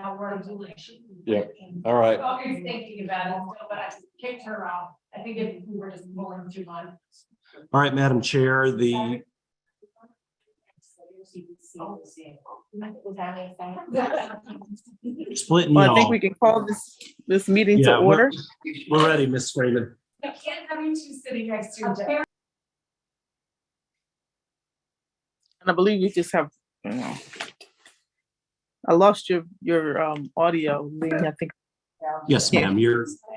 Now we're. Yeah. All right. I was thinking about it, but I kicked her out. I think if we were just pulling too much. All right, Madam Chair, the splitting Well, I think y'all. we can call this meeting to Yeah, order. We're ready, Ms. Freeman. I can't have you two sitting next to each other. And I believe you just have, I lost your audio, Lee, I think. Yes, ma'am.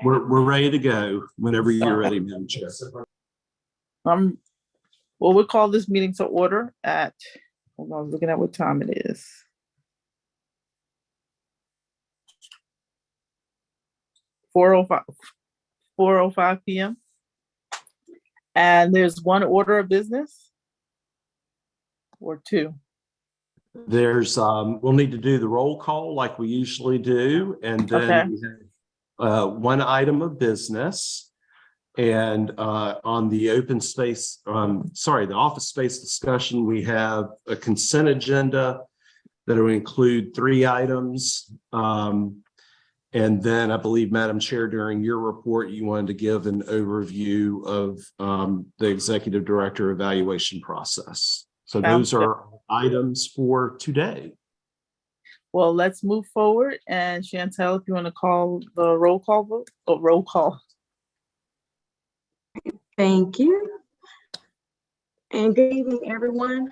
We're ready to go whenever you're ready, Madam Chair. Well, we'll call this meeting to order at, hold on, looking at what time it is. Four oh five PM. And there's one order of business? Or two? There's, we'll need to do the roll call like we usually do, and then we have, one item of business. And on the open space, the office space discussion, we have a consent agenda that will include 3 items. And then I believe, Madam Chair, during your report, you wanted to give an overview of the executive director evaluation process. So those are items for today. Well, let's move forward. And Chantel, if you want to call the roll call vote, roll call. Thank you. And good evening, everyone.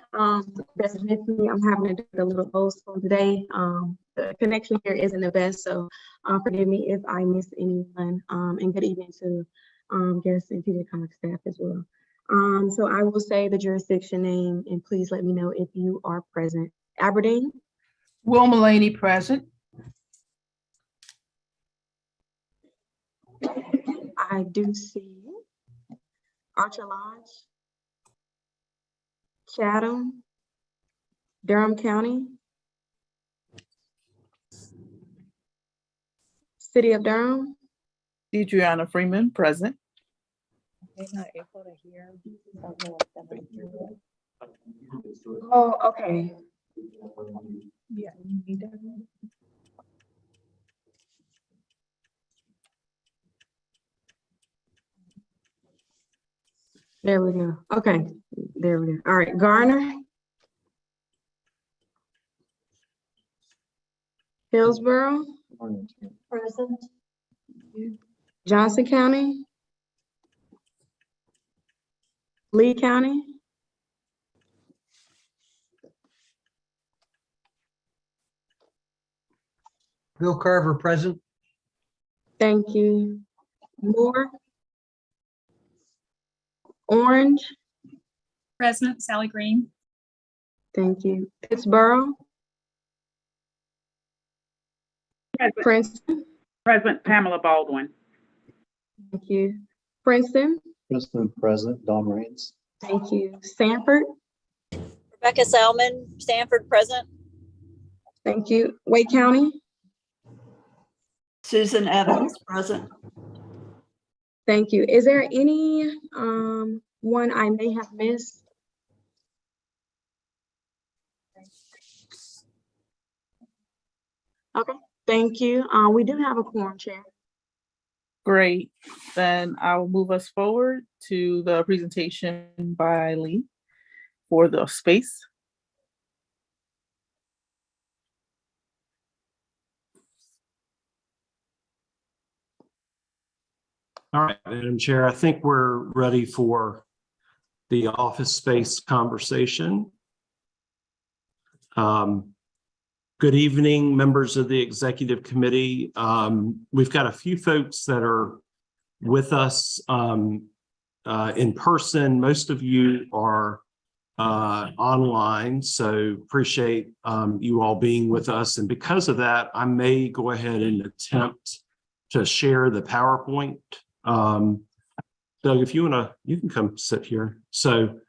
That's me. I'm having to do a little old school today. The connection here isn't the best, so forgive me if I miss anyone. And good evening to guests and TV Comic staff as well. So I will say the jurisdiction name, and please let me know if you are present. Aberdeen. Will Mulaney present. I do see Archer Lodge, Chatham, Durham County, City of Durham. Adriana Freeman, present. Oh, okay. Yeah. There we go. Okay, there we go. All right, Garner. Hillsborough. Present. Johnson County. Lee County. Bill Carver present. Thank you. Moore. Orange. President Sally Green. Thank you. Pittsburgh. Princeton. President Pamela Baldwin. Thank you. Princeton. Princeton present, Don Raines. Thank you. Sanford. Rebecca Salmon, Stanford present. Thank you. Wake County. Susan Evans present. Thank you. Is there any one I may have missed? Okay, thank you. We do have a quorum, Chair. Great. Then I will move us forward to the presentation by Lee for the space. All right, Madam Chair, I think we're ready for the office space conversation. Good evening, members of the executive committee. We've got a few folks that are with us in person. Most of you are online, so appreciate you all being with us. And because of that, I may go ahead and attempt to share the PowerPoint. Doug, if you want to, you can come sit here. So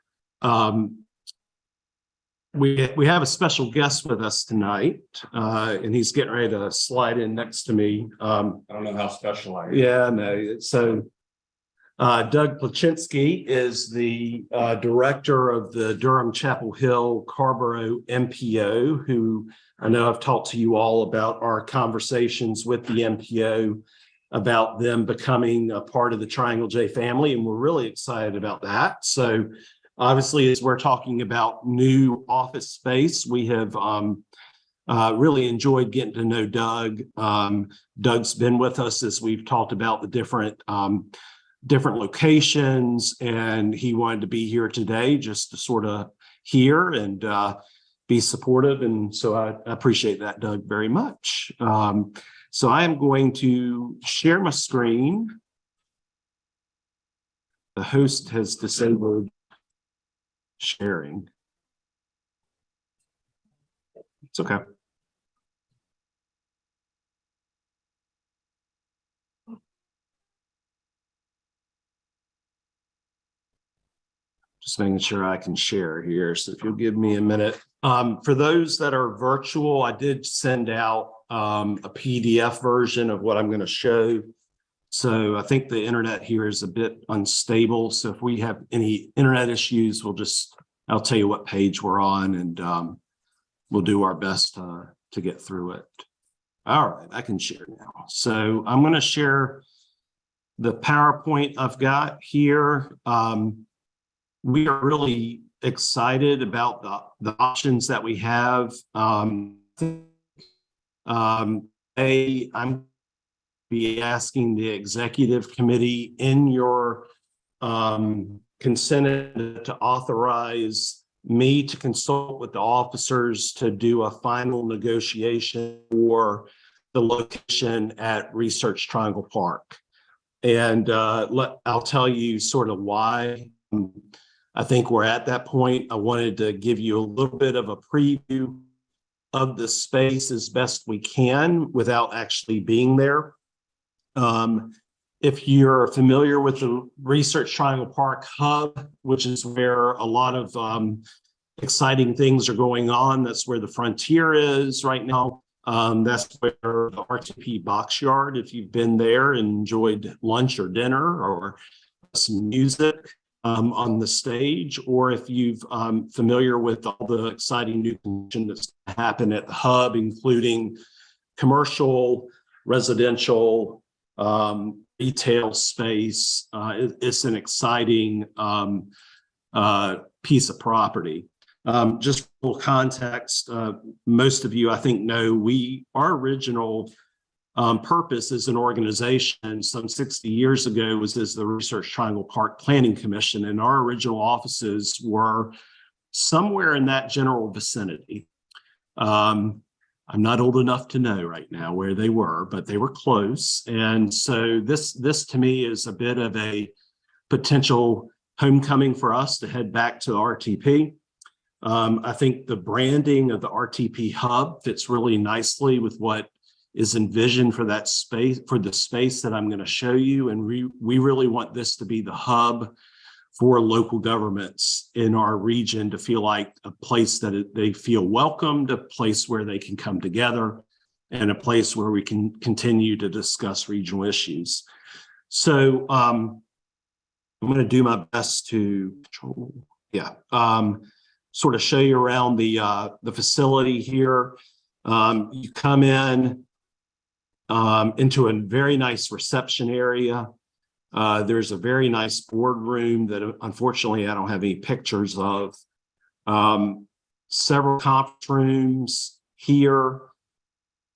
we have a special guest with us tonight, and he's getting ready to slide in next to me. I don't know how special I am. Yeah, no. So Doug Plachinsky is the director of the Durham Chapel Hill Carborough MPO, who I know I've talked to you all about our conversations with the MPO about them becoming a part of the Triangle J family, and we're really excited about that. So obviously, as we're talking about new office space, we have really enjoyed getting to know Doug. Doug's been with us as we've talked about the different locations, and he wanted to be here today just to sort of hear and be supportive. And so I appreciate that, Doug, very much. So I am going to share my screen. The host has disabled sharing. It's okay. Just making sure I can share here. So if you'll give me a minute. For those that are virtual, I did send out a PDF version of what I'm going to show. So I think the internet here is a bit unstable. So if we have any internet issues, I'll tell you what page we're on, and we'll do our best to get through it. All right, I can share now. So I'm going to share the PowerPoint I've got here. We are really excited about the options that we have. I'm be asking the executive committee in your consent to authorize me to consult with the officers to do a final negotiation for the location at Research Triangle Park. And I'll tell you sort of why I think we're at that point. I wanted to give you a little bit of a preview of the space as best we can without actually being there. If you're familiar with the Research Triangle Park Hub, which is where a lot of exciting things are going on, that's where the Frontier is right now. That's where the RTP Box Yard, if you've been there and enjoyed lunch or dinner or some music on the stage, or if you've familiar with all the exciting new construction that's happened at the Hub, including commercial, residential, retail space. It's an exciting piece of property. Just for context, most of you, I think, know our original purpose as an organization some 60 years ago was as the Research Triangle Park Planning Commission, and our original offices were somewhere in that general vicinity. I'm not old enough to know right now where they were, but they were close. And so this to me is a bit of a potential homecoming for us to head back to RTP. I think the branding of the RTP Hub fits really nicely with what is envisioned for that space, for the space that I'm going to show you. And we really want this to be the hub for local governments in our region to feel like a place that they feel welcomed, a place where they can come together, and a place where we can continue to discuss regional issues. So I'm going to do my best to sort of show you around the facility here. You come in into a very nice reception area. There's a very nice boardroom that unfortunately I don't have any pictures of. Several conference rooms here.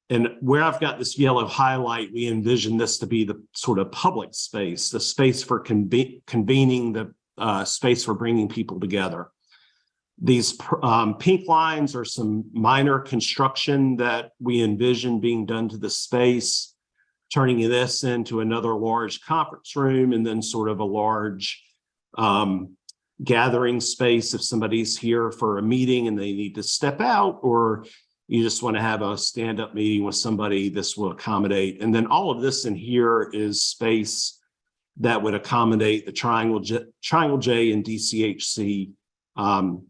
And where I've got this yellow highlight, we envision this to be the sort of public space, the space for convening, the space for bringing people together. These pink lines are some minor construction that we envision being done to the space, turning this into another large conference room, and then sort of a large gathering space if somebody's here for a meeting and they need to step out, or you just want to have a stand-up meeting with somebody, this will accommodate. And then all of this in here is space that would accommodate the Triangle J and DCHC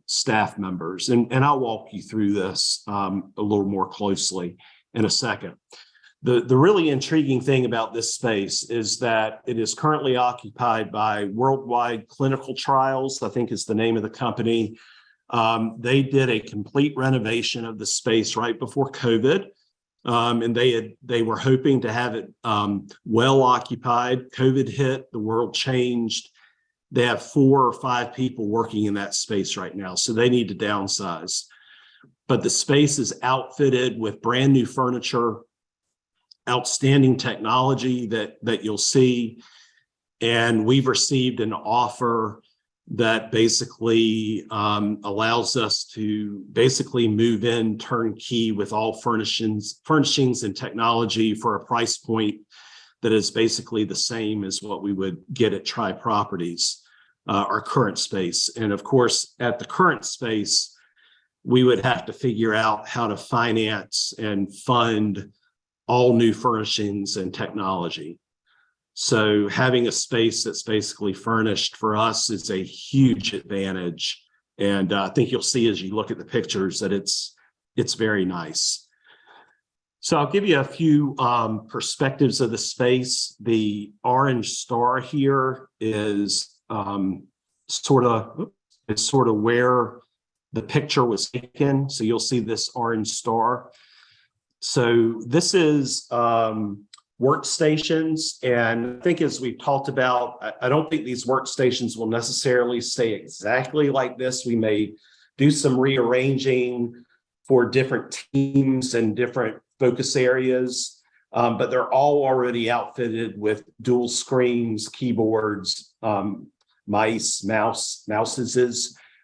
staff members. And I'll walk you through this a little more closely in a second. The really intriguing thing about this space is that it is currently occupied by Worldwide Clinical Trials, I think is the name of the company. They did a complete renovation of the space right before COVID. And they were hoping to have it well occupied. COVID hit, the world changed. They have 4 or 5 people working in that space right now, so they need to downsize. But the space is outfitted with brand new furniture, outstanding technology that you'll see. And we've received an offer that basically allows us to basically move in turnkey with all furnishings and technology for a price point that is basically the same as what we would get at Tri Properties, our current space. And of course, at the current space, we would have to figure out how to finance and fund all new furnishings and technology. So having a space that's basically furnished for us is a huge advantage. And I think you'll see as you look at the pictures that it's very nice. So I'll give you a few perspectives of the space. The orange star here is sort of where the picture was taken. So you'll see this orange star. So this is workstations. And I think as we've talked about, I don't think these workstations will necessarily stay exactly like this. We may do some rearranging for different teams and different focus areas, but they're all already outfitted with dual screens, keyboards, mouses,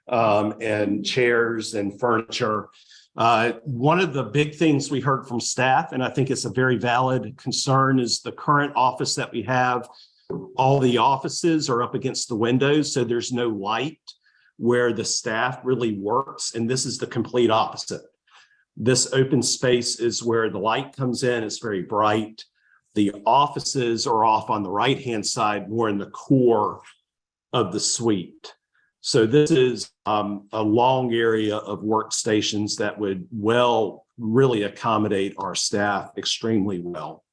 and chairs and furniture. One of the big things we heard from staff, and I think it's a very valid concern, is the current office that we have. All the offices are up against the windows, so there's no light where the staff really works. And this is the complete opposite. This open space is where the light comes in. It's very bright. The offices are off on the right-hand side, more in the core of the suite. So this is a long area of workstations that would really accommodate our staff extremely well.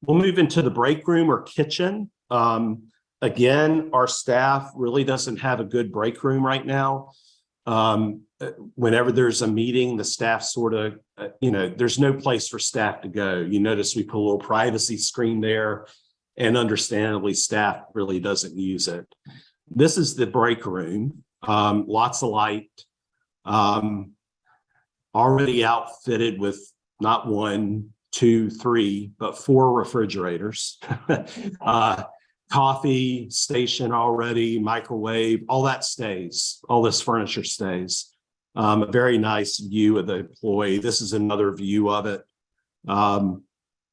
We'll move into the break room or kitchen. Again, our staff really doesn't have a good break room right now. Whenever there's a meeting, the staff sort of, there's no place for staff to go. You notice we put a little privacy screen there, and understandably, staff really doesn't use it. This is the break room, lots of light, already outfitted with not 1, 2, 3, but 4 refrigerators, coffee station already, microwave, all that stays, all this furniture stays. A very nice view of the employee. This is another view of it. A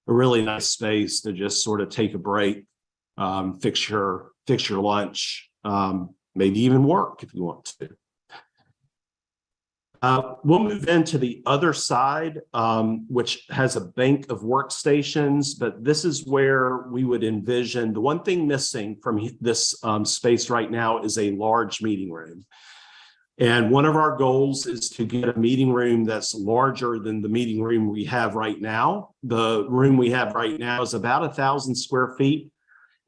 really nice space to just sort of take a break, fix your lunch, maybe even work if you want to. We'll move into the other side, which has a bank of workstations, but this is where we would envision the one thing missing from this space right now is a large meeting room. And one of our goals is to get a meeting room that's larger than the meeting room we have right now. The room we have right now is about 1,000 square feet.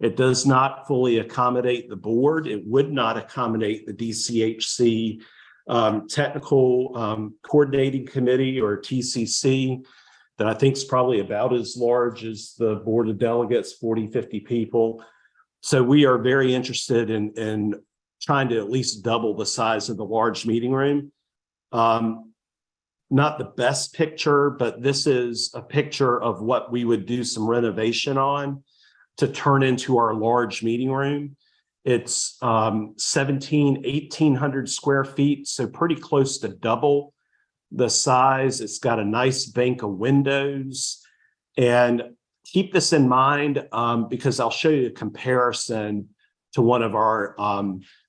It does not fully accommodate the board. It would not accommodate the DCHC Technical Coordinating Committee, or TCC, that I think is probably about as large as the Board of Delegates, 40, 50 people. So we are very interested in trying to at least double the size of the large meeting room. Not the best picture, but this is a picture of what we would do some renovation on to turn into our large meeting room. It's 1,800 square feet, so pretty close to double the size. It's got a nice bank of windows. And keep this in mind because I'll show you a comparison to one of our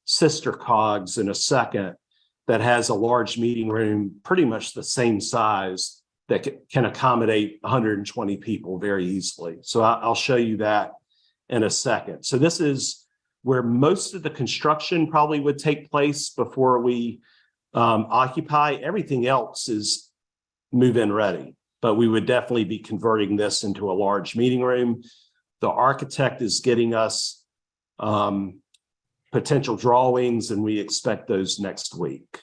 sister COGs in a second that has a large meeting room, pretty much the same size, that can accommodate 120 people very easily. So I'll show you that in a second. So this is where most of the construction probably would take place before we occupy. Everything else is move-in ready. but we would definitely be converting this into a large meeting room. The architect is getting us potential drawings, and we expect those next week.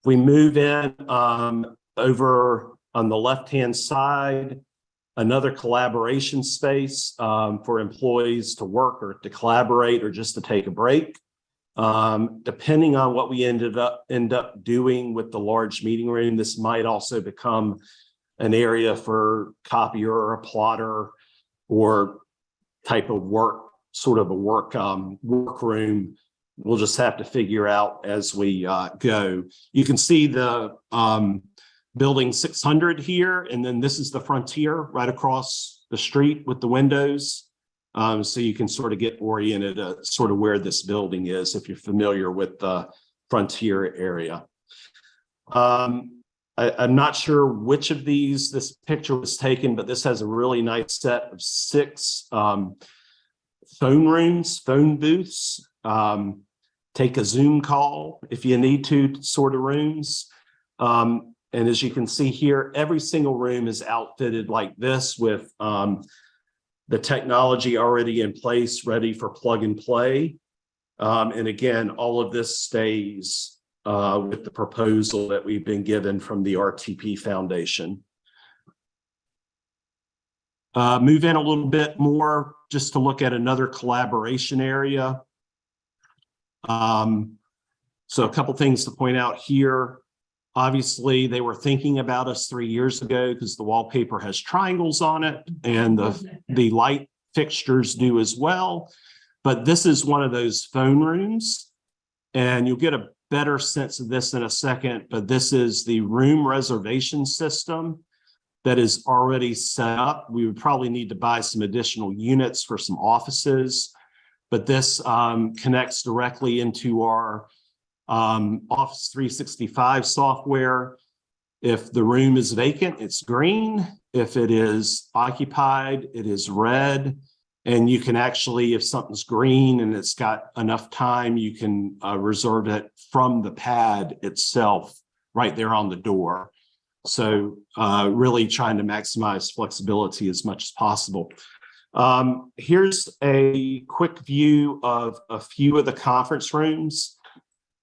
We move in over on the left-hand side, another collaboration space for employees to work or to collaborate or just to take a break. Depending on what we end up doing with the large meeting room, this might also become an area for copier or a plotter or type of work, sort of a workroom. We'll just have to figure out as we go. You can see the building 600 here, and then this is the Frontier right across the street with the windows. So you can sort of get oriented sort of where this building is if you're familiar with the Frontier area. I'm not sure which of these this picture was taken, but this has a really nice set of 6 phone rooms, phone booths. Take a Zoom call if you need to, sort of rooms. And as you can see here, every single room is outfitted like this with the technology already in place, ready for plug and play. And again, all of this stays with the proposal that we've been given from the RTP Foundation. Move in a little bit more just to look at another collaboration area. So a couple things to point out here. Obviously, they were thinking about us 3 years ago because the wallpaper has triangles on it and the light fixtures do as well. But this is one of those phone rooms, and you'll get a better sense of this in a second, but this is the room reservation system that is already set up. We would probably need to buy some additional units for some offices, but this connects directly into our Office 365 software. If the room is vacant, it's green. If it is occupied, it is red. And you can actually, if something's green and it's got enough time, you can reserve it from the pad itself right there on the door. So really trying to maximize flexibility as much as possible. Here's a quick view of a few of the conference rooms.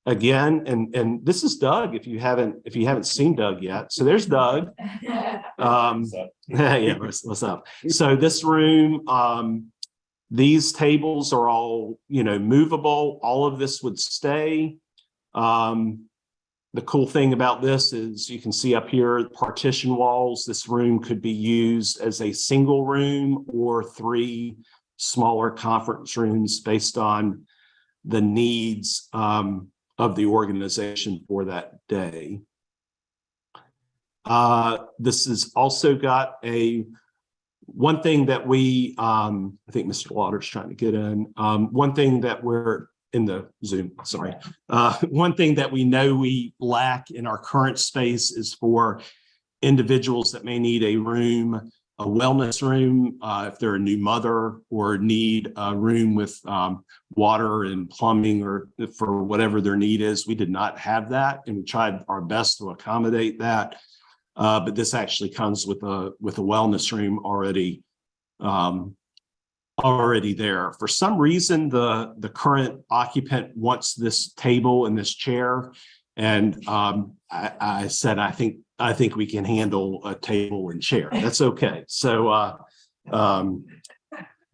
Again, and this is Doug, if you haven't seen Doug yet. So there's Doug. Yeah, what's up? So this room, these tables are all, movable. All of this would stay. The cool thing about this is you can see up here, partition walls. This room could be used as a single room or 3 smaller conference rooms based on the needs of the organization for that day. This has also got one thing that we, I think Mr. Waters trying to get in. One thing that we're in the Zoom, sorry. One thing that we know we lack in our current space is for individuals that may need a room, a wellness room, if they're a new mother or need a room with water and plumbing or for whatever their need is. We did not have that, and we tried our best to accommodate that. But this actually comes with a wellness room already there. For some reason, the current occupant wants this table and this chair, and I said, I think we can handle a table and chair. That's okay. So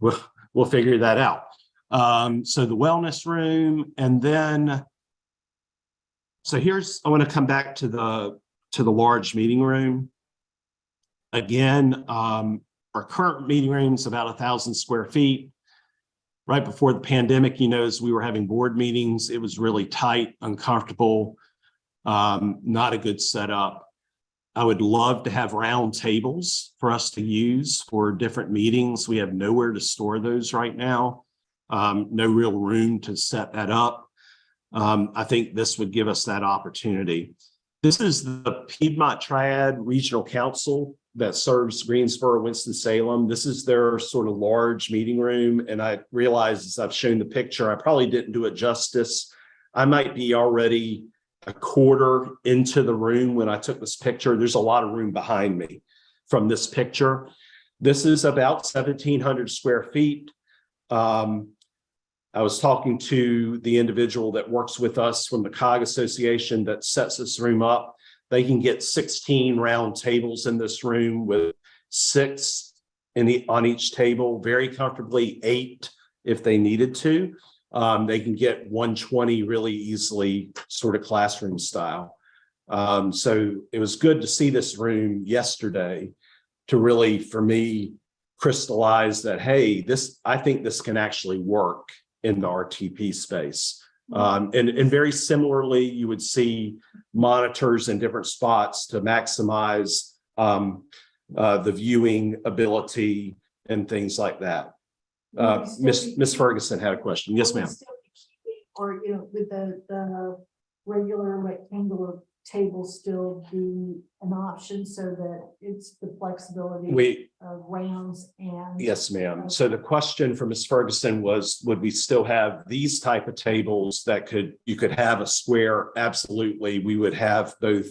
we'll figure that out. So the wellness room, and then I want to come back to the large meeting room. Again, our current meeting room is about 1,000 square feet. Right before the pandemic, as we were having board meetings, it was really tight, uncomfortable, not a good setup. I would love to have round tables for us to use for different meetings. We have nowhere to store those right now. No real room to set that up. I think this would give us that opportunity. This is the Piedmont Triad Regional Council that serves Greensboro, Winston-Salem. This is their sort of large meeting room. And I realize as I've shown the picture, I probably didn't do it justice. I might be already a quarter into the room when I took this picture. There's a lot of room behind me from this picture. This is about 1,700 square feet. I was talking to the individual that works with us from the COG Association that sets this room up. They can get 16 round tables in this room with 6 on each table, very comfortably 8 if they needed to. They can get 120 really easily, sort of classroom style. So it was good to see this room yesterday to really, for me, crystallize that, hey, I think this can actually work in the RTP space. And very similarly, you would see monitors in different spots to maximize the viewing ability and things like that. Miss Ferguson had a question. Yes, ma'am. Or, with the regular rectangular table still be an option so that it's the flexibility of rounds and. Yes, ma'am. So the question from Ms. Ferguson was, would we still have these type of tables that you could have a square? Absolutely. We would have both.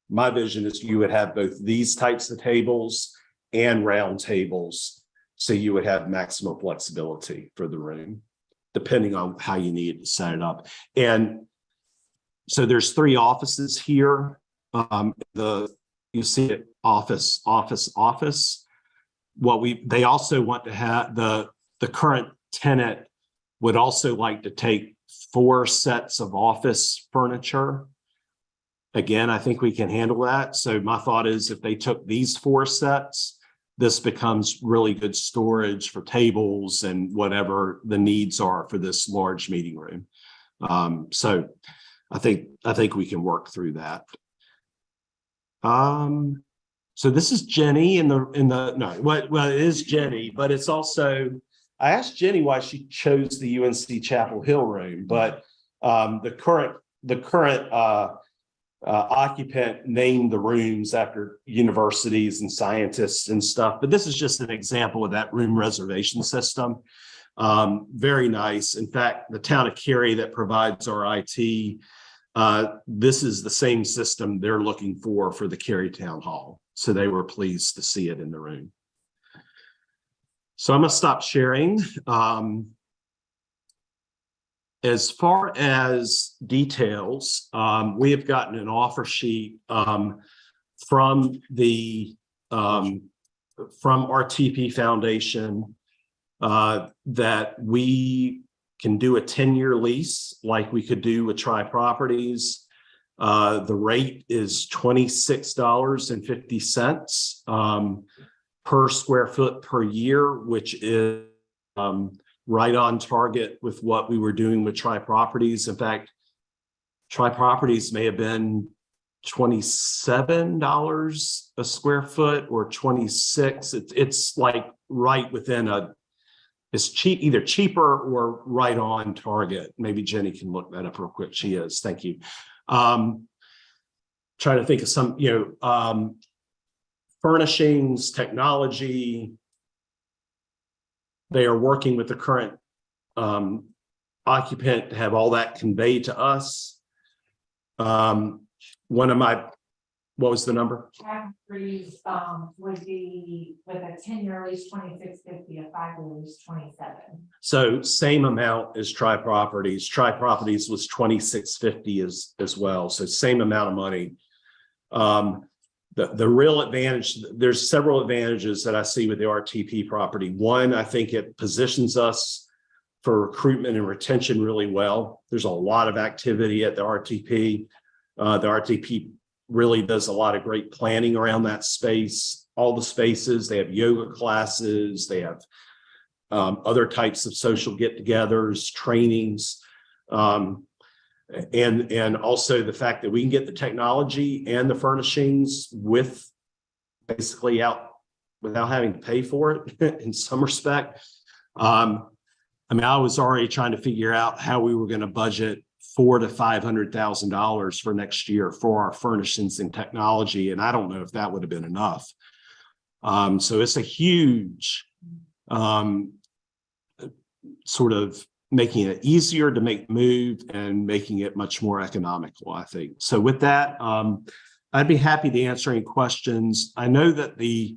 My vision is you would have both these types of tables and round tables. So you would have maximum flexibility for the room, depending on how you need to set it up. And so there's 3 offices here. You see it, office. They also want to have the current tenant would also like to take 4 sets of office furniture. Again, I think we can handle that. So my thought is if they took these 4 sets, this becomes really good storage for tables and whatever the needs are for this large meeting room. So I think we can work through that. So this is Jenny it is Jenny, but it's also, I asked Jenny why she chose the UNC Chapel Hill room, but the current occupant named the rooms after universities and scientists and stuff. But this is just an example of that room reservation system. Very nice. In fact, the town of Cary that provides our IT, this is the same system they're looking for the Cary Town Hall. So they were pleased to see it in the room. So I'm going to stop sharing. As far as details, we have gotten an offer sheet from RTP Foundation that we can do a 10-year lease like we could do with Tri Properties. The rate is $26.50 per square foot per year, which is right on target with what we were doing with Tri Properties. In fact, Tri Properties may have been $27 a square foot or $26. It's like right within it's cheap, either cheaper or right on target. Maybe Jenny can look that up real quick. She is. Thank you. Trying to think of some, furnishings, technology. They are working with the current occupant to have all that conveyed to us. What was the number? Factories would be with a 10-year lease, $26.50, a 5-year lease, $27. So same amount as Tri Properties. Tri Properties was $26.50 as well. So same amount of money. The real advantage, there's several advantages that I see with the RTP property. One, I think it positions us for recruitment and retention really well. There's a lot of activity at the RTP. The RTP really does a lot of great planning around that space. All the spaces, they have yoga classes, they have other types of social get-togethers, trainings. And also the fact that we can get the technology and the furnishings with basically out without having to pay for it in some respect. I was already trying to figure out how we were going to budget $400,000 to $500,000 for next year for our furnishings and technology, and I don't know if that would have been enough. So it's a huge sort of making it easier to make move and making it much more economical, I think. So with that, I'd be happy to answer any questions. I know that the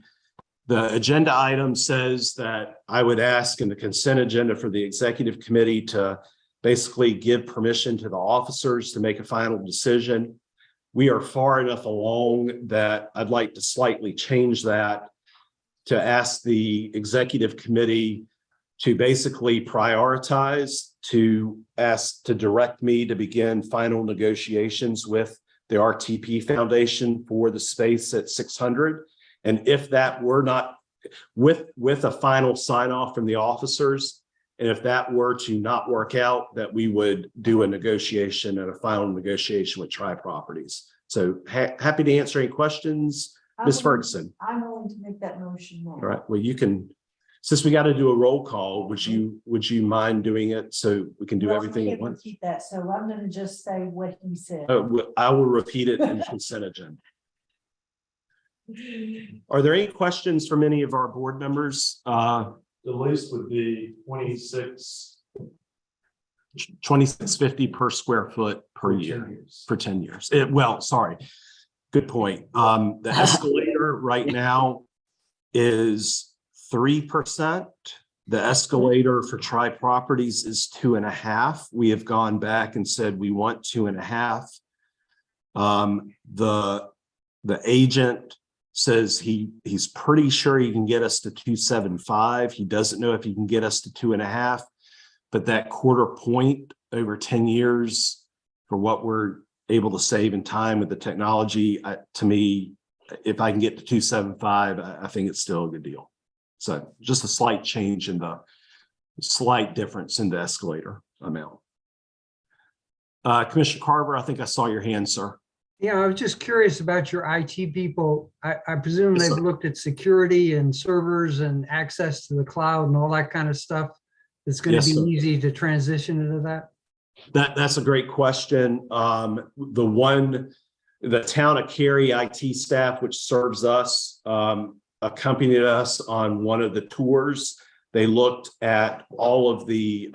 agenda item says that I would ask in the consent agenda for the executive committee to basically give permission to the officers to make a final decision. We are far enough along that I'd like to slightly change that to ask the executive committee to basically prioritize, to ask to direct me to begin final negotiations with the RTP Foundation for the space at 600. And if that were not with a final sign off from the officers, and if that were to not work out, that we would do a negotiation and a final negotiation with Tri Properties. So happy to answer any questions. Ms. Ferguson. I'm willing to make that motion now. All right, well, you can, since we got to do a roll call, would you mind doing it so we can do Well, everything I at can't once? repeat that, so I'm gonna just say what he said. I will repeat it in the consent agenda. Are there any questions from any of our board members? The lease would be 2650 per square foot per year for 10 years. Well, sorry, good point. The escalator right now is 3%. The escalator for Tri Properties is 2.5%. We have gone back and said we want 2.5%. The agent says he's pretty sure he can get us to 2.75. He doesn't know if he can get us to 2.5, but that quarter point over 10 years for what we're able to save in time with the technology, to me, if I can get to 2.75, I think it's still a good deal. So just a slight change in the slight difference in the escalator amount. Commissioner Carver, I think I saw your hand, sir. Yeah, I was just curious about your IT people. I presume Yes, they've sir. looked at security and servers and access to the cloud and all that kind of stuff. It's going Yes, to sir. be easy to transition into that. That's a great question. The town of Cary IT staff, which serves us, accompanied us on one of the tours. They looked at all the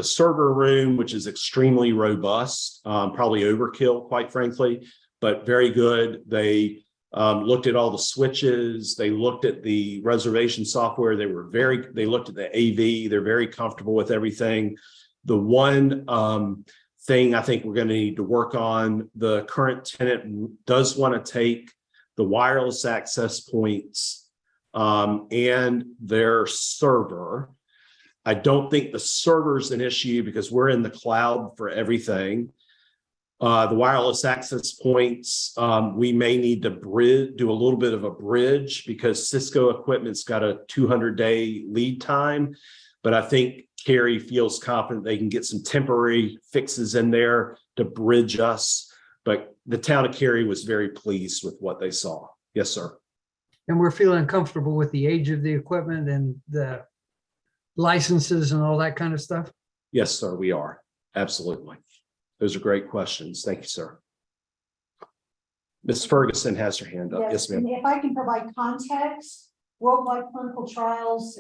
server room, which is extremely robust, probably overkill, quite frankly, but very good. They looked at all the switches. They looked at the reservation software. They looked at the AV. They're very comfortable with everything. The one thing I think we're going to need to work on, the current tenant does want to take the wireless access points and their server. I don't think the server's an issue because we're in the cloud for everything. The wireless access points, we may need to do a little bit of a bridge because Cisco equipment's got a 200-day lead time. But I think Cary feels confident they can get some temporary fixes in there to bridge us. But the town of Cary was very pleased with what they saw. Yes, sir. And we're feeling comfortable with the age of the equipment and the licenses and all that kind of stuff. Yes, sir, we are. Absolutely. Those are great questions. Thank you, sir. Ms. Ferguson has her hand up. Yes, ma'am. And if I can provide context, worldwide clinical trials,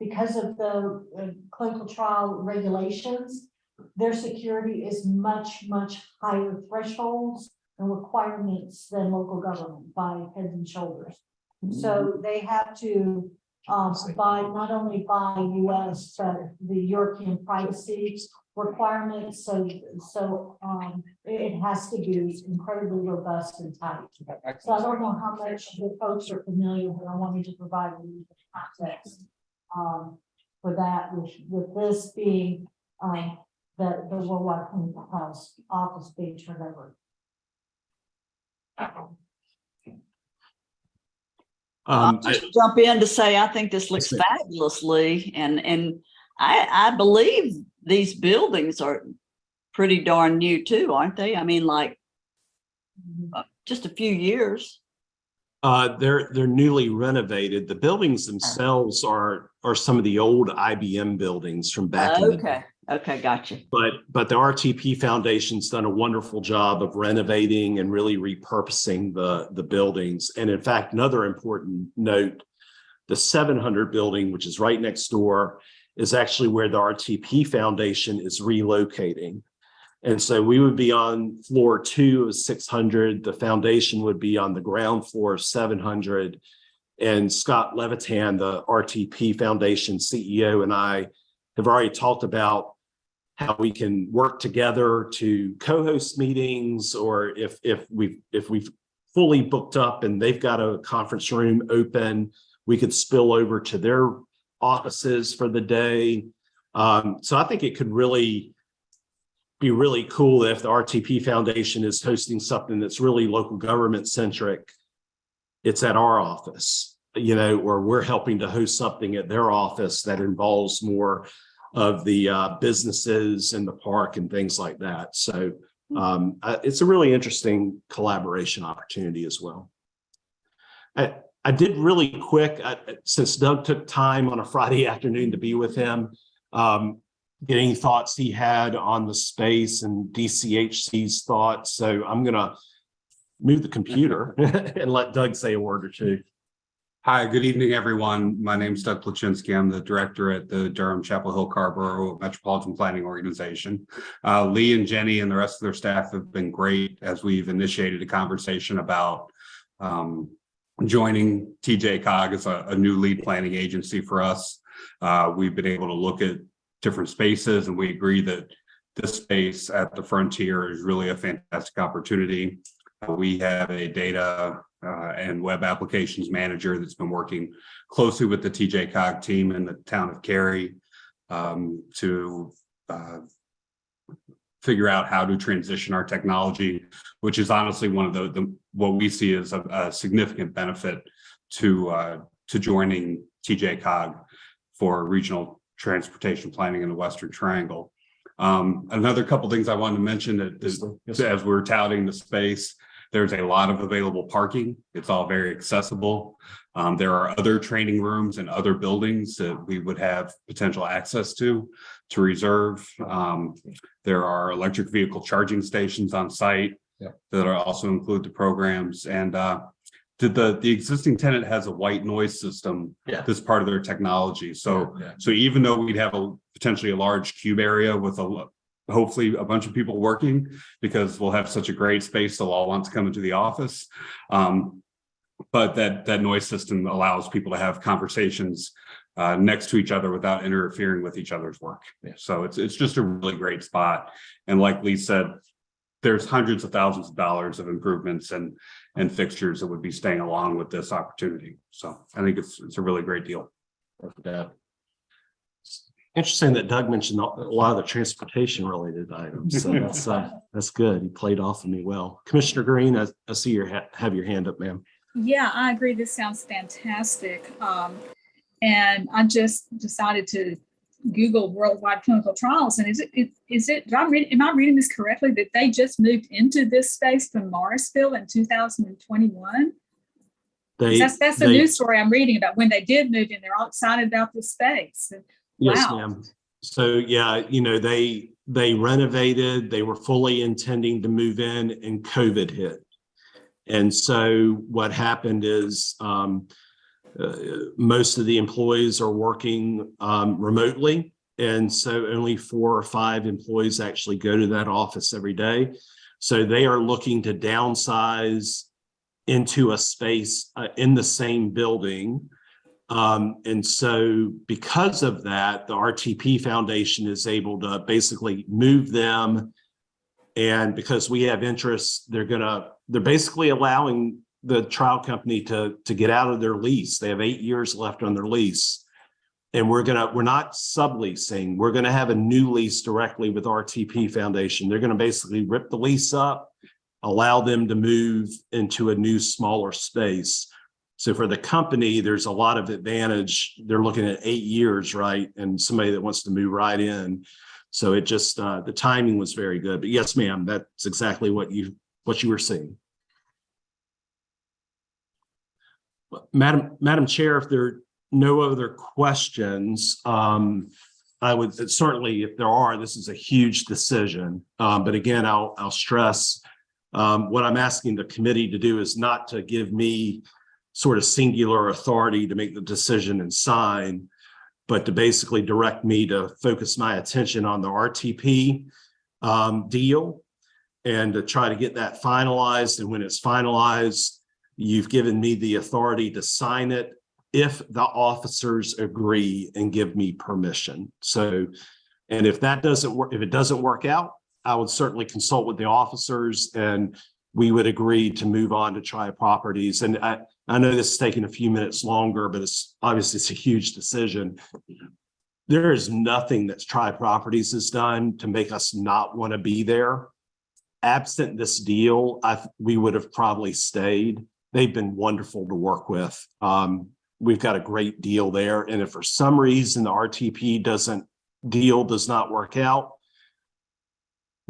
because of the clinical trial regulations, their security is much, much higher thresholds and requirements than local government by heads and shoulders. So they have to abide not only by US, but the European privacy requirements. So it has to be incredibly robust and tight. So I don't know how much the folks are familiar, but I wanted to provide a little bit of context for that, with this being the worldwide clinical trials office being turned over. I'll just jump in to say, I think this looks fabulously, and I believe these buildings are pretty darn new too, aren't they? I mean, like just a few years. They're newly renovated. The buildings themselves are some of the old IBM buildings from back in the day. Okay, gotcha. But the RTP Foundation's done a wonderful job of renovating and really repurposing the buildings. And in fact, another important note, the 700 building, which is right next door, is actually where the RTP Foundation is relocating. And so we would be on floor 2 of 600. The foundation would be on the ground floor of 700. And Scott Levitan, the RTP Foundation CEO, and I have already talked about how we can work together to co-host meetings, or if we've fully booked up and they've got a conference room open, we could spill over to their offices for the day. So I think it could really be really cool if the RTP Foundation is hosting something that's really local government centric. It's at our office, you know, or we're helping to host something at their office that involves more of the businesses in the park and things like that. So it's a really interesting collaboration opportunity as well. I did really quick, since Doug took time on a Friday afternoon to be with him, get any thoughts he had on the space and DCHC's thoughts. So I'm going to move the computer and let Doug say a word or two. Hi, good evening, everyone. My name is Doug Plachinsky. I'm the director at the Durham Chapel Hill Carrboro Metropolitan Planning Organization. Lee and Jenny and the rest of their staff have been great as we've initiated a conversation about joining TJCOG as a new lead planning agency for us. We've been able to look at different spaces, and we agree that this space at the Frontier is really a fantastic opportunity. We have a data and web applications manager that's been working closely with the TJCOG team in the town of Cary to figure out how to transition our technology, which is honestly one of the what we see as a significant benefit to joining TJCOG for regional transportation planning in the Western Triangle. Another couple things I wanted to mention as we're touting the space, there's a lot of available parking. It's all very accessible. There are other training rooms and other buildings that we would have potential access to reserve. There are electric vehicle charging stations on site that are also include the programs. And the existing tenant has a white noise system that's part of their technology. So even though we'd have potentially a large cube area with hopefully a bunch of people working, because we'll have such a great space, they'll all want to come into the office. But that noise system allows people to have conversations next to each other without interfering with each other's work. So it's just a really great spot. And like Lee said, there's hundreds of thousands of dollars of improvements and fixtures that would be staying along with this opportunity. So I think it's a really great deal. Interesting that Doug mentioned a lot of the transportation related items. So that's good. He played off of me well. Commissioner Green, I see have your hand up, ma'am. Yeah, I agree. This sounds fantastic. And I just decided to Google worldwide clinical trials. And am I reading this correctly, that they just moved into this space from Morrisville in 2021? That's the news story I'm reading about when they did move in. They're all excited about this space. Yes, wow. ma'am. So yeah, they renovated, they were fully intending to move in and COVID hit. And so what happened is most of the employees are working remotely. And so only 4 or 5 employees actually go to that office every day. So they are looking to downsize into a space in the same building. And so because of that, the RTP Foundation is able to basically move them. And because we have interest, they're basically allowing the trial company to get out of their lease. They have 8 years left on their lease. And we're not subleasing. We're going to have a new lease directly with RTP Foundation. They're going to basically rip the lease up, allow them to move into a new, smaller space. So for the company, there's a lot of advantage. They're looking at 8 years, right? And somebody that wants to move right in. So it just, the timing was very good. But yes, ma'am, that's exactly what you were seeing. Madam Chair, if there are no other questions, I would certainly, if there are, this is a huge decision. But again, I'll stress what I'm asking the committee to do is not to give me sort of singular authority to make the decision and sign. but to basically direct me to focus my attention on the RTP deal and to try to get that finalized. And when it's finalized, you've given me the authority to sign it if the officers agree and give me permission. So, and if that doesn't work, if it doesn't work out, I would certainly consult with the officers and we would agree to move on to Tri Properties. And I know this is taking a few minutes longer, but it's a huge decision. There is nothing that Tri Properties has done to make us not want to be there. Absent this deal, we would have probably stayed. They've been wonderful to work with. We've got a great deal there. And if for some reason the RTP does not work out,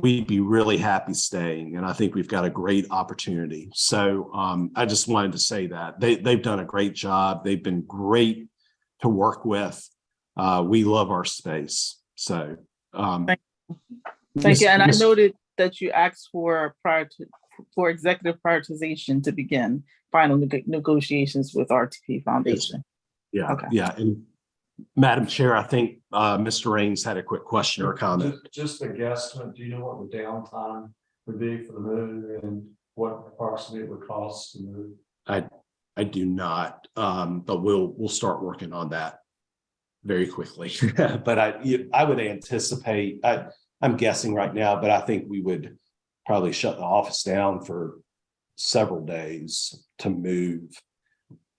we'd be really happy staying. And I think we've got a great opportunity. So I just wanted to say that they've done a great job. They've been great to work with. We love our space. So thank you. And I noted that you asked for executive prioritization to begin final negotiations with RTP Foundation. Yeah. Okay. Yeah. And Madam Chair, I think Mr. Raines had a quick question or comment. Just a guesstimate, do you know what the downtime would be for the move and what approximately it would cost to move? I do not, but we'll start working on that very quickly. But I would anticipate, I'm guessing right now, but I think we would probably shut the office down for several days to move.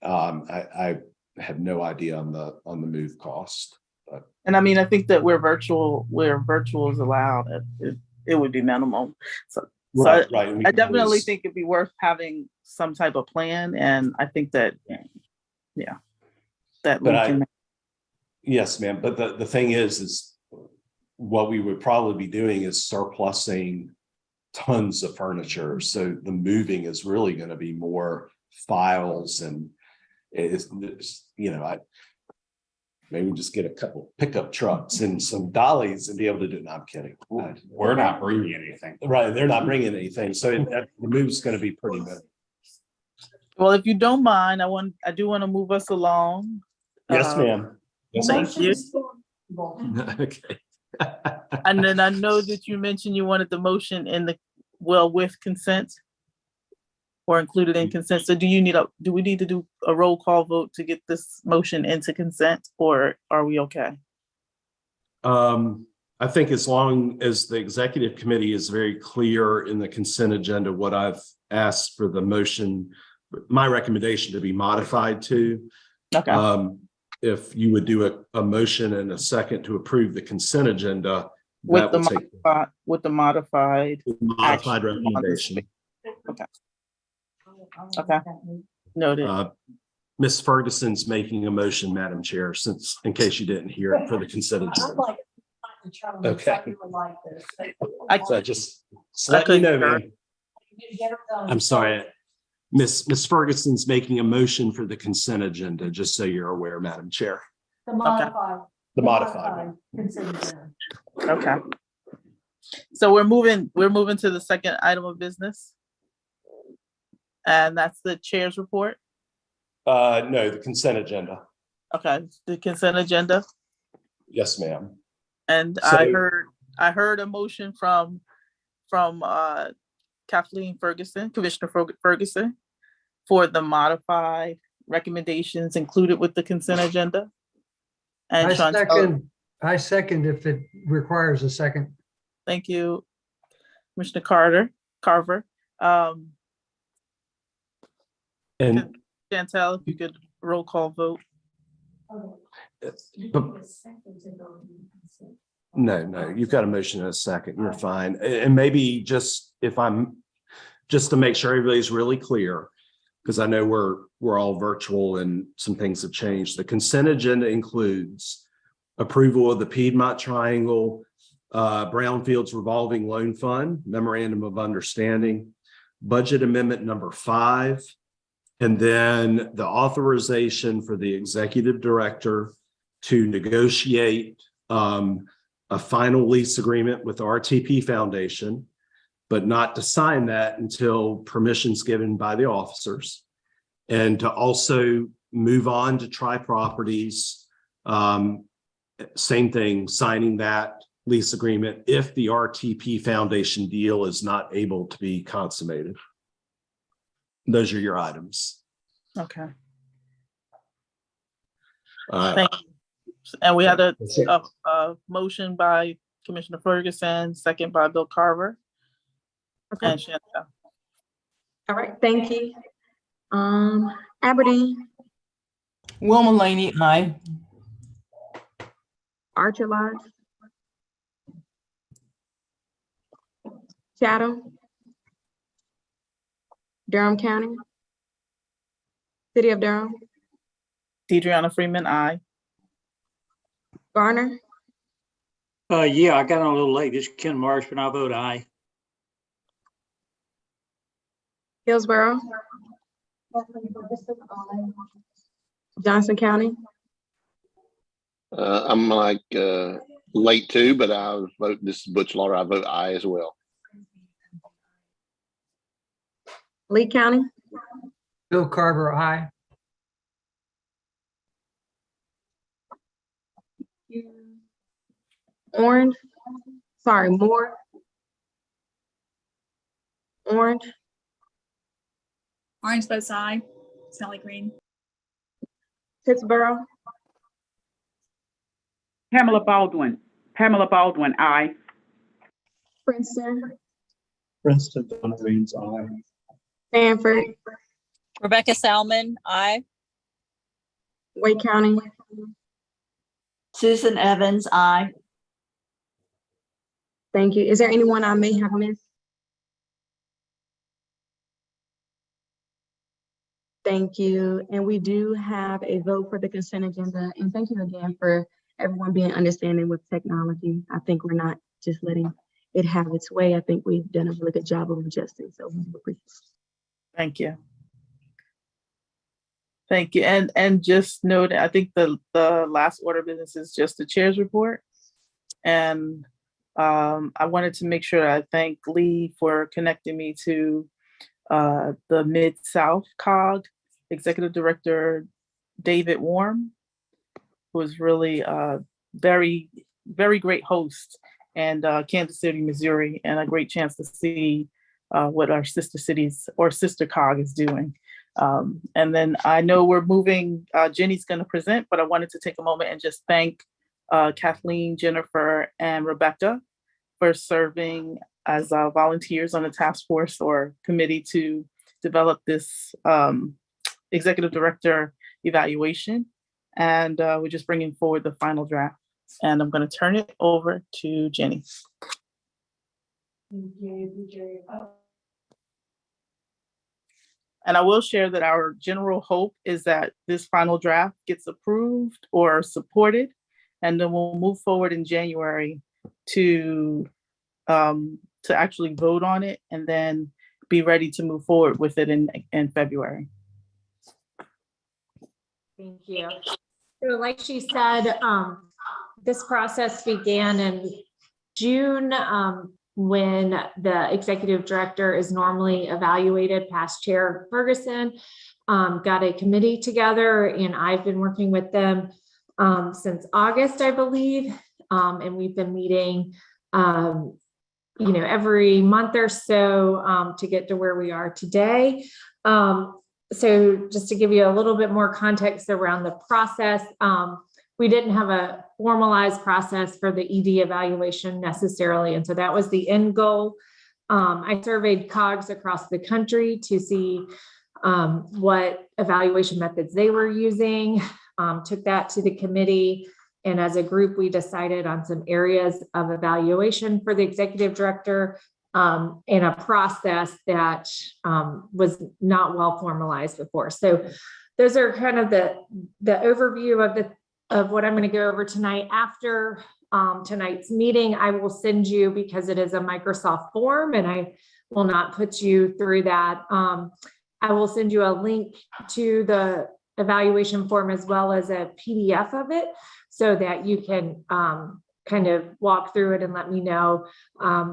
I have no idea on the move cost. But. And I mean, I think that where virtual is allowed, it would be minimal. So Right. I definitely think it'd be worth having some type of plan. And I think that, that we can. Yes, ma'am. But the thing is what we would probably be doing is surplusing tons of furniture. So the moving is really going to be more files and maybe just get a couple pickup trucks and some dollies and be able to do it. No, I'm kidding. We're not bringing anything. Right. They're not bringing anything. So the move's going to be pretty good. Well, if you don't mind, I do want to move us along. Yes, ma'am. Yes, thank you. Okay. And then I know that you mentioned you wanted the motion with consent or included in consent. So do we need to do a roll call vote to get this motion into consent, or are we okay? I think as long as the executive committee is very clear in the consent agenda, what I've asked for the motion, my recommendation to be modified to. Okay. If you would do a motion and a second to approve the consent agenda, with the modified recommendation. Okay. Okay. Noted. Ms. Ferguson's making a motion, Madam Chair, in case you didn't hear it, for the consent agenda. Okay. So just let me know, man. I'm sorry. Ms. Ferguson's making a motion for the consent agenda, just so you're aware, Madam Chair. The modified. The modified. Consent agenda. Okay. So we're moving to the second item of business. And that's the chair's report. No, the consent agenda. Okay, the consent agenda. Yes, ma'am. And so, I heard a motion from Kathleen Ferguson, Commissioner Ferguson, for the modified recommendations included with the consent agenda. And I second if it requires a second. Thank you, Commissioner Carver. And Chantel, if you could roll call vote. No, you've got a motion in a second. You're fine. And maybe just to make sure everybody's really clear, because I know we're all virtual and some things have changed. The consent agenda includes approval of the Piedmont Triangle Brownfields Revolving Loan Fund Memorandum of Understanding, budget amendment number 5, and then the authorization for the executive director to negotiate a final lease agreement with RTP Foundation, but not to sign that until permission's given by the officers, and to also move on to Tri Properties same thing, signing that lease agreement if the RTP Foundation deal is not able to be consummated. Those are your items. Okay, Uh, thank you. And we had a motion by Commissioner Ferguson, second by Bill Carver. Okay. And Chantel. All right, thank you. Aberdeen, Will Mulaney, aye. Archer Lodge, Chatham, Durham County, City of Durham, Deidreana Freeman, aye. Garner, Yeah, I got on a little late. This is Ken Marsh, but I'll vote aye. Hillsborough, Johnson County, I'm like late too, but I vote, this is Butch Lauder, I vote aye as well. Lee County, Bill Carver, aye. Orange, sorry, Moore, Orange, Orange votes aye. Sally Green. Pittsburgh, Pamela Baldwin, aye. Princeton, Princeton, Donna Raines, aye. Sanford, Rebecca Salmon, aye. Wake County, Susan Evans, aye. thank you. Is there anyone I may have missed? Thank you. And we do have a vote for the consent agenda. And thank you again for everyone being understanding with technology. I think we're not just letting it have its way. I think we've done a really good job of adjusting. So we appreciate it. Thank you. Thank you. And just note, I think the last order of business is just the chair's report. And I wanted to make sure I thank Lee for connecting me to the Mid-South COG Executive Director, David Warm, who is really a very, very great host, and Kansas City, Missouri, and a great chance to see what our sister cities or sister COG is doing. And then I know we're moving, Jenny's going to present, but I wanted to take a moment and just thank Kathleen, Jennifer, and Rebecca for serving as volunteers on the task force or committee to develop this executive director evaluation. And we're just bringing forward the final draft. And I'm going to turn it over to Jenny. And I will share that our general hope is that this final draft gets approved or supported, and then we'll move forward in January to actually vote on it and then be ready to move forward with it in February. Thank you. So like she said, this process began in June when the executive director is normally evaluated. Past Chair Ferguson got a committee together, and I've been working with them since August, I believe. And we've been meeting every month or so to get to where we are today. So just to give you a little bit more context around the process, we didn't have a formalized process for the ED evaluation necessarily. And so that was the end goal. I surveyed COGs across the country to see what evaluation methods they were using, took that to the committee. And as a group, we decided on some areas of evaluation for the executive director in a process that was not well formalized before. So those are kind of the overview of what I'm going to go over tonight. After tonight's meeting, I will send you, because it is a Microsoft form and I will not put you through that. I will send you a link to the evaluation form as well as a PDF of it, so that you can kind of walk through it and let me know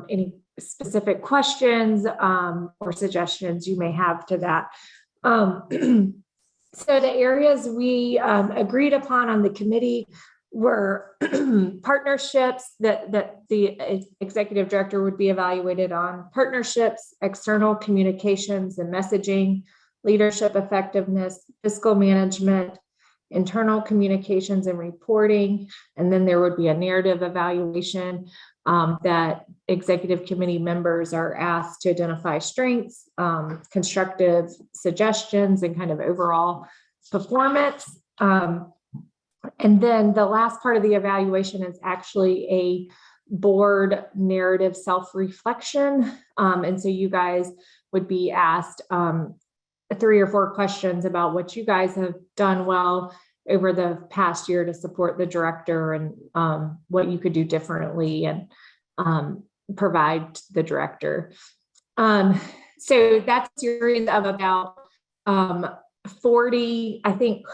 any specific questions or suggestions you may have to that. So the areas we agreed upon on the committee were partnerships that the executive director would be evaluated on: partnerships, external communications and messaging, leadership effectiveness, fiscal management, internal communications and reporting. And then there would be a narrative evaluation that executive committee members are asked to identify strengths, constructive suggestions, and kind of overall performance. And then the last part of the evaluation is actually a board narrative self-reflection. And so you guys would be asked 3 or 4 questions about what you guys have done well over the past year to support the director, and what you could do differently and provide the director. So that's a series of about 40, I think,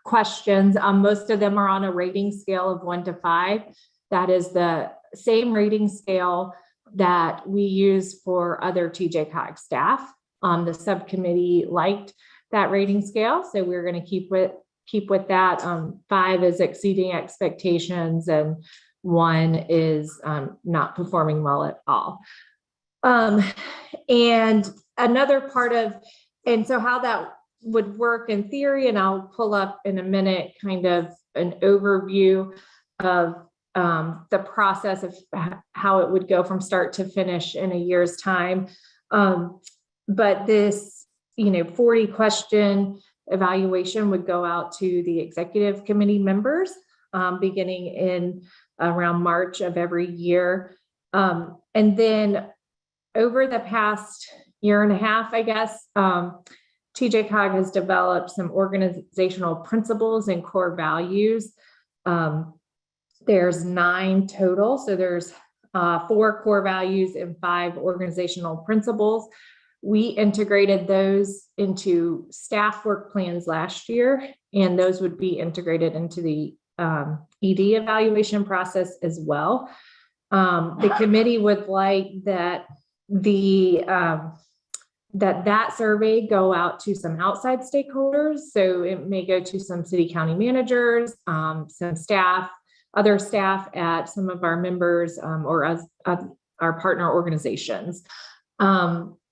questions. Most of them are on a rating scale of 1 to 5. That is the same rating scale that we use for other TJCOG staff. The subcommittee liked that rating scale, so we're going to keep with that. 5 is exceeding expectations, and 1 is not performing well at all. And another part of, and so how that would work in theory, and I'll pull up in a minute kind of an overview of the process of how it would go from start to finish in a year's time. But this, 40 question evaluation would go out to the executive committee members beginning in around March of every year. And then over the past year and a half, I guess, TJCOG has developed some organizational principles and core values. There's 9 total. So there's 4 core values and 5 organizational principles. We integrated those into staff work plans last year, and those would be integrated into the ED evaluation process as well. The committee would like that that survey go out to some outside stakeholders. So it may go to some city county managers, some staff, other staff at some of our members, or as our partner organizations.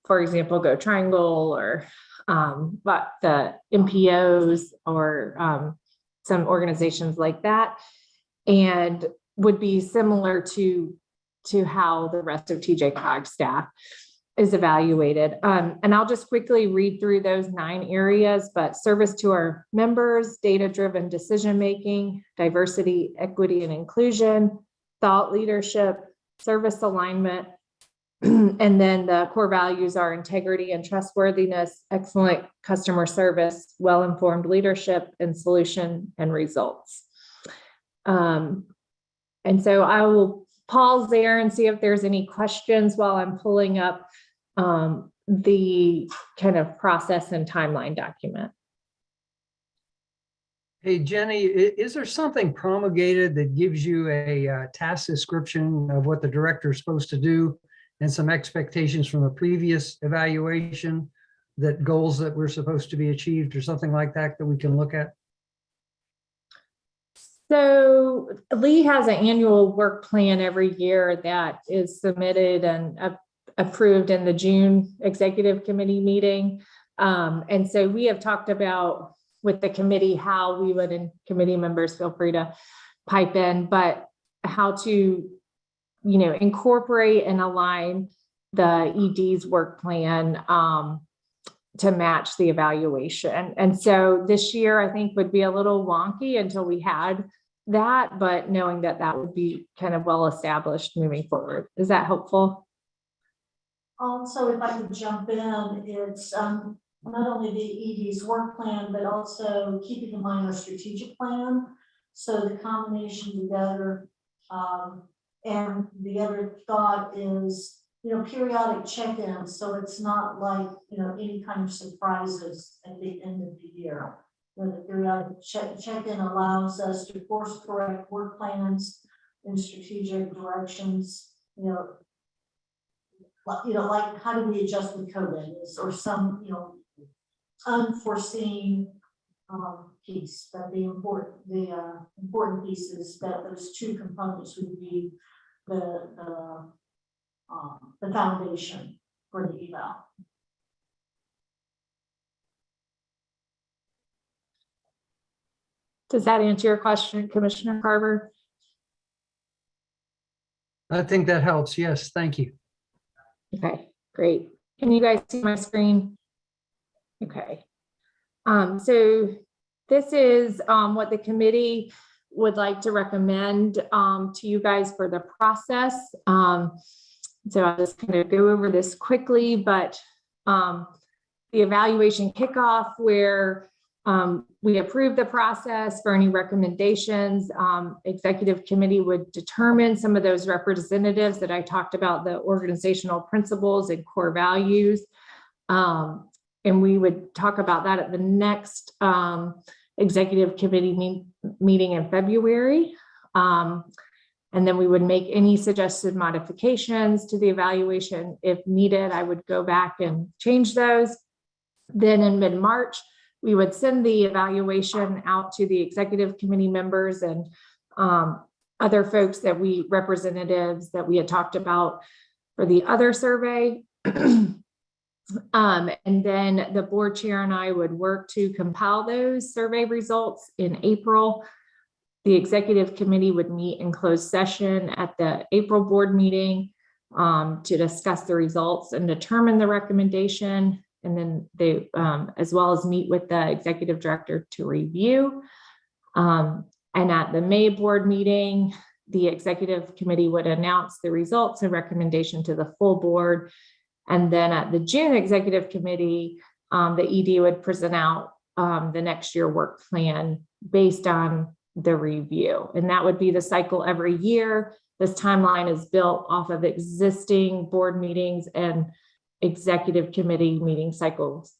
For example, Go Triangle, or but the MPOs, or some organizations like that, and would be similar to how the rest of TJCOG staff is evaluated. And I'll just quickly read through those 9 areas: but service to our members, data-driven decision-making, diversity, equity, and inclusion, thought leadership, service alignment. And then the core values are integrity and trustworthiness, excellent customer service, well-informed leadership, and solution and results. And so I will pause there and see if there's any questions while I'm pulling up the kind of process and timeline document. Hey, Jenny, is there something promulgated that gives you a task description of what the director is supposed to do, and some expectations from a previous evaluation, that goals that were supposed to be achieved, or something like that we can look at? So Lee has an annual work plan every year that is submitted and approved in the June executive committee meeting. And so we have talked about with the committee how we would, and committee members feel free to pipe in, but how to, incorporate and align the ED's work plan to match the evaluation. And so this year, I think, would be a little wonky until we had that, but knowing that that would be kind of well established moving forward. Is that helpful? So if I could jump in, it's not only the ED's work plan, but also keeping in mind our strategic plan. So the combination together, and the other thought is, periodic check-ins. So it's not like, any kind of surprises at the end of the year. The periodic check-in allows us to course correct work plans in strategic directions, like how do we adjust with COVID, or some, unforeseen piece, but the important piece is that those two components would be the foundation for the eval. Does that answer your question, Commissioner Carver? I think that helps. Yes, thank you. Okay, great. Can you guys see my screen? Okay. So this is what the committee would like to recommend to you guys for the process. So I'll just kind of go over this quickly, but the evaluation kickoff where we approve the process for any recommendations. Executive committee would determine some of those representatives that I talked about, the organizational principles and core values. And we would talk about that at the next executive committee meeting in February. And then we would make any suggested modifications to the evaluation. If needed, I would go back and change those. Then in mid-March, we would send the evaluation out to the executive committee members and other folks representatives that we had talked about for the other survey. And then the board chair and I would work to compile those survey results in April. The executive committee would meet in closed session at the April board meeting to discuss the results and determine the recommendation. And then they, as well as meet with the executive director to review. And at the May board meeting, the executive committee would announce the results and recommendation to the full board. And then at the June executive committee, the ED would present out the next year work plan based on the review. And that would be the cycle every year. This timeline is built off of existing board meetings and executive committee meeting cycles.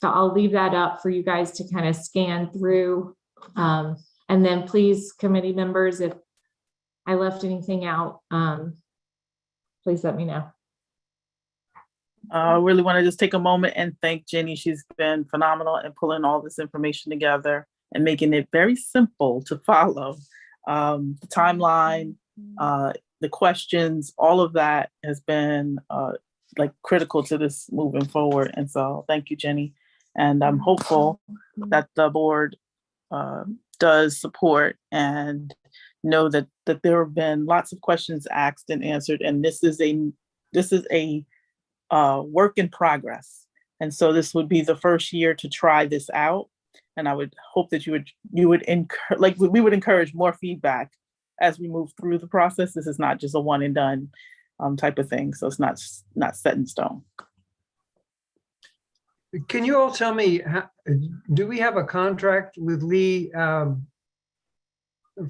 So I'll leave that up for you guys to kind of scan through. And then please, committee members, if I left anything out, please let me know. I really want to just take a moment and thank Jenny. She's been phenomenal in pulling all this information together and making it very simple to follow. The timeline, the questions, all of that has been like critical to this moving forward. And so thank you, Jenny. And I'm hopeful that the board does support and know that there have been lots of questions asked and answered. And this is a work in progress. And so this would be the first year to try this out. And I would hope that we would encourage more feedback as we move through the process. This is not just a one and done type of thing. So it's not set in stone. Can you all tell me, do we have a contract with Lee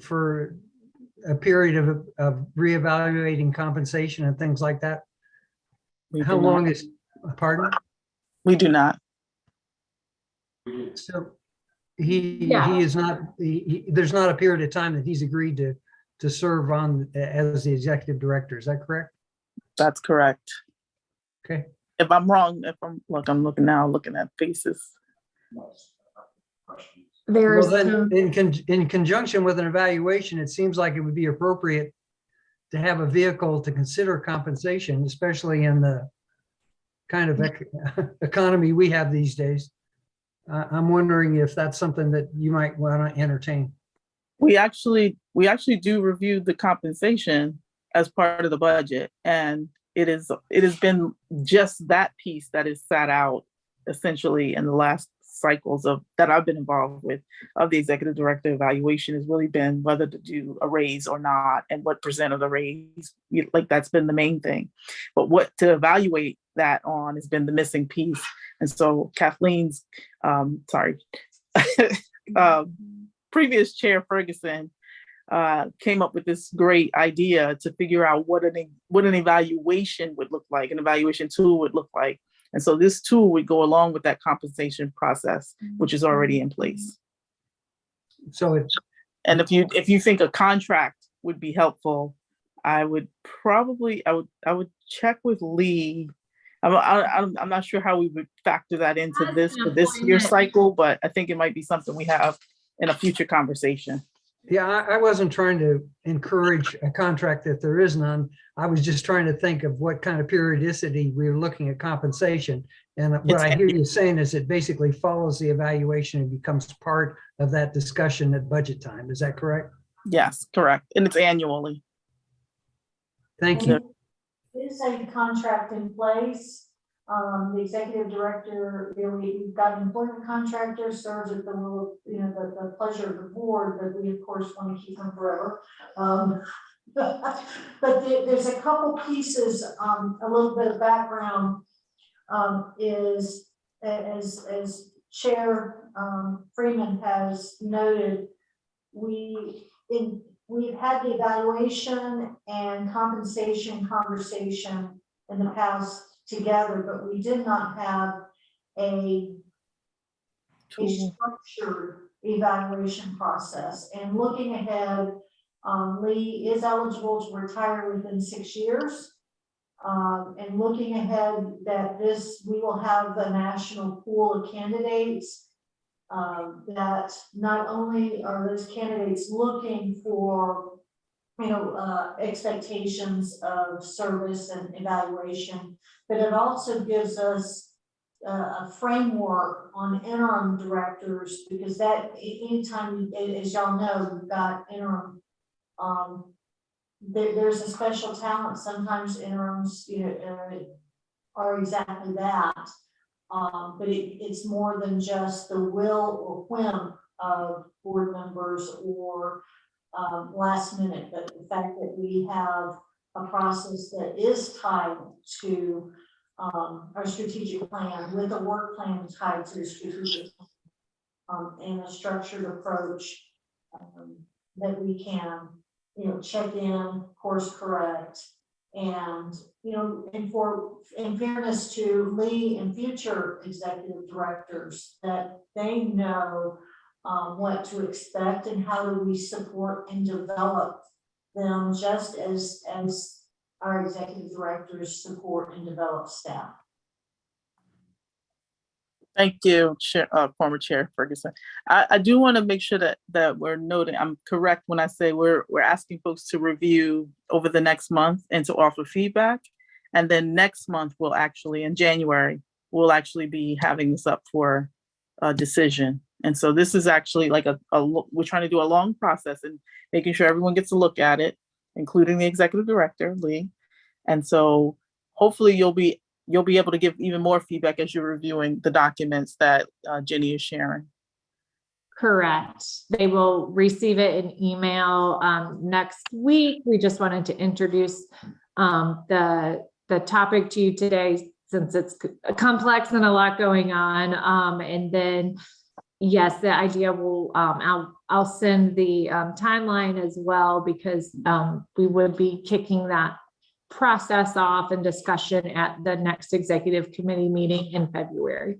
for a period of reevaluating compensation and things like that? How long is, pardon? We do not. So he is not, there's not a period of time that he's agreed to serve on as the executive director. Is that correct? That's correct. Okay. If I'm wrong, I'm looking now, looking at faces. There's well, then in conjunction with an evaluation, it seems like it would be appropriate to have a vehicle to consider compensation, especially in the kind of economy we have these days. I'm wondering if that's something that you might want to entertain. We actually do review the compensation as part of the budget, and it has been just that piece that is sat out essentially in the last cycles that I've been involved with of the executive director evaluation has really been whether to do a raise or not and what percent of the raise, like that's been the main thing. But what to evaluate that on has been the missing piece. And so Kathleen's, previous chair Ferguson came up with this great idea to figure out what an evaluation would look like, an evaluation tool would look like. And so this tool would go along with that compensation process, which is already in place. So it's, and if you think a contract would be helpful, I would check with Lee. I'm not sure how we would factor that into this for this year's cycle, but I think it might be something we have in a future conversation. Yeah, I wasn't trying to encourage a contract if there is none. I was just trying to think of what kind of periodicity we were looking at compensation. And what I hear you saying is it basically follows the evaluation and becomes part of that discussion at budget time. Is that correct? Yes, correct. And it's annually. Thank you. Is a contract in place. The executive director, we've got an employment contractor, serves at the will, the pleasure of the board, but we of course want to keep them forever. But there's a couple pieces, a little bit of background is as Chair Freeman has noted, we've had the evaluation and compensation conversation in the past together, but we did not have a structured evaluation process. And looking ahead, Lee is eligible to retire within 6 years. And looking ahead that we will have a national pool of candidates that not only are those candidates looking for expectations of service and evaluation, but it also gives us a framework on interim directors, because that anytime, as y'all know, we've got interim, there's a special talent. Sometimes interims are exactly that, but it's more than just the will or whim of board members or last minute, but the fact that we have a process that is tied to our strategic plan, with a work plan tied to the strategic plan, and a structured approach that we can, check in, course correct, and in fairness to Lee and future executive directors, that they know what to expect and how do we support and develop them, just as our executive directors support and develop staff. Thank you, former Chair Ferguson. I do want to make sure that we're noting, I'm correct when I say we're asking folks to review over the next month and to offer feedback. And then next month, in January, we'll actually be having this up for a decision. And so this is actually like we're trying to do a long process and making sure everyone gets a look at it, including the executive director, Lee. And so hopefully you'll be able to give even more feedback as you're reviewing the documents that Jenny is sharing. Correct. They will receive it in email next week. We just wanted to introduce the topic to you today, since it's complex and a lot going on. And then, yes, the idea will, I'll send the timeline as well, because we would be kicking that process off and discussion at the next executive committee meeting in February.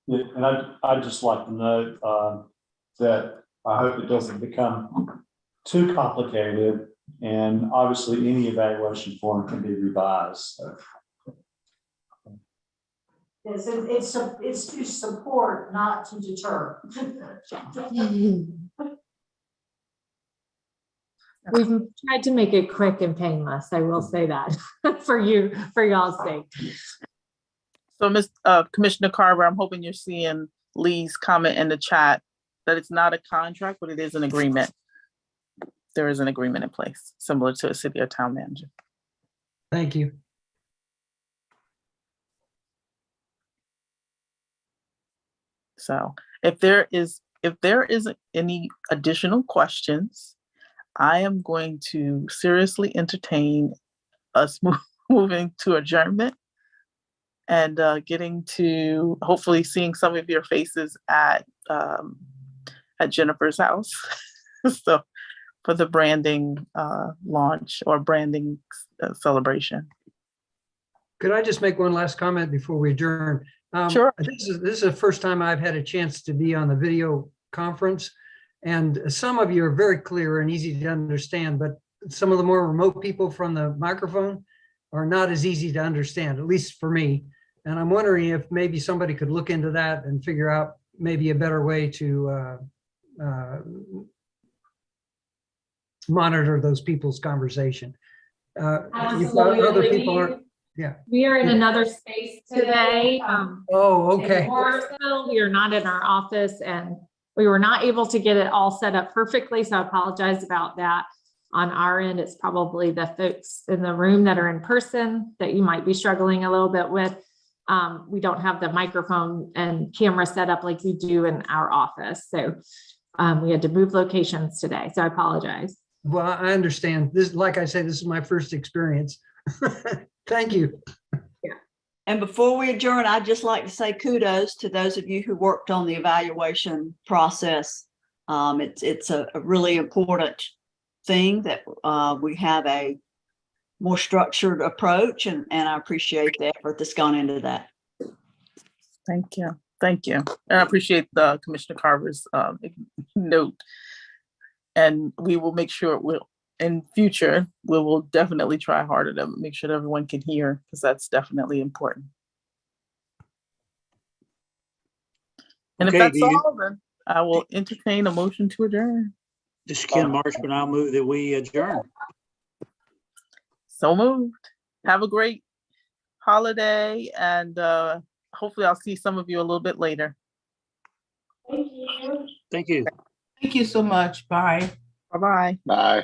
Yeah, and I'd just like to note that I hope it doesn't become too complicated, and obviously any evaluation form can be revised. So. Yes, it's to support, not to deter. We've tried to make it quick and painless, I will say that, for y'all's sake. So Commissioner Carver, I'm hoping you're seeing Lee's comment in the chat that it's not a contract, but it is an agreement. There is an agreement in place, similar to a city or town manager. Thank you. So if there isn't any additional questions, I am going to seriously entertain us moving to adjournment and getting to hopefully seeing some of your faces at Jennifer's house. So for the branding launch or branding celebration. Could I just make one last comment before we adjourn? Sure. This is the first time I've had a chance to be on the video conference. And some of you are very clear and easy to understand, but some of the more remote people from the microphone are not as easy to understand, at least for me. And I'm wondering if maybe somebody could look into that and figure out maybe a better way to monitor those people's conversation. Other people are, yeah. We are in another space today. Oh, okay. in Morrisville. We are not in our office, and we were not able to get it all set up perfectly. So I apologize about that. On our end, it's probably the folks in the room that are in person that you might be struggling a little bit with. We don't have the microphone and camera set up like we do in our office. So we had to move locations today. So I apologize. Well, I understand this. Like I said, this is my first experience. Thank you. And before we adjourn, I'd just like to say kudos to those of you who worked on the evaluation process. It's a really important thing that we have a more structured approach, and I appreciate the effort that's gone into that. Thank you. Thank you. And I appreciate the Commissioner Carver's note. And we will make sure in future, we will definitely try harder to make sure that everyone can hear, because that's definitely important. And Okay, if that's all, then I will entertain a motion to adjourn. This is Ken Marshman. I'll move that we adjourn. So moved. Have a great holiday, and hopefully I'll see some of you a little bit later. Thank you. Thank you. Thank you so much. Bye. Bye-bye. Bye.